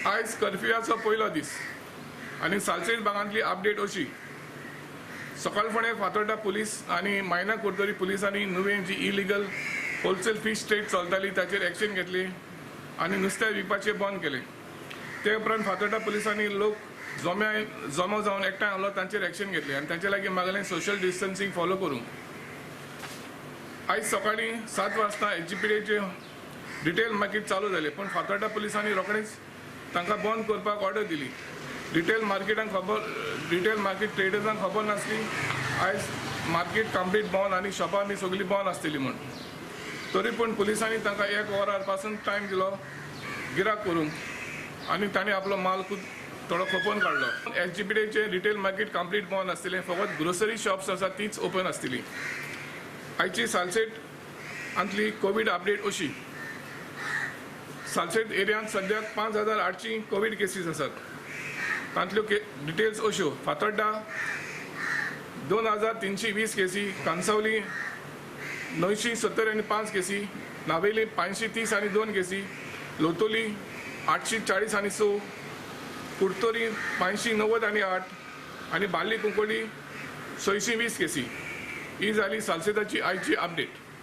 आज कर्फ्यूचो पयलो दीस आनी सालसेट भागांतली अपडेट अशी सकाळ फुडें फातोर्डा पुलीस आनी मायना कोर्तोरी पुलिसांनी नुवें जी इलिगल होलसेल फिश ट्रेड चलताली ताचेर एक्शन घेतली आनी नुस्तें विकपाचें बंद केलें। ते उपरांत फातोर्डा पुलिसांनी लोक जमा जावन एकठांय आसलो तांचेर एक्शन घेतली आनी तांचे लागीं मागलें सोशल डिस्टन्सिंग फॉलो करूंक। आयज सकाळीं 7 वाजता एचजीपीडीचे रिटेल मार्केट चालू जालें, पण फातोर्डा पुलिसांनी रोखडेंच तांकां बंद करपाक ऑर्डर दिली। रिटेल मार्केट ट्रेडर्सांक खबर नासली आयज मार्केट कंप्लीट बंद आनी शॉपां बी सगळीं बंद आसतली म्हूण। तरी पूण पुलिसांनी तांकां 1 वरार पासून टायम दिलो गिराक करूंक आनी तांणी आपलो माल थोडो खपोवन काडलो। एचजीपीडीचे रिटेल मार्केट कंप्लीट बंद आसतलें, फकत ग्रोसरी शॉप्स आसा तीच ओपन आसतली। आयची सालसेट आंतली कोविड अपडेट अशी सालसेट एरियांत सद्याक 5800 कोविड केसीस आसात। तांतल्यो डिटेल्स अश्यो फातोर्डा 2320 केसी, कांसावली 975 केसी, नावेली 530 केसी, लोतोली 840 कुर्तोरी 590 आनी बार्ली कुंकोली 620 केसी। ही जाली सालसेताची आयची अपडेट।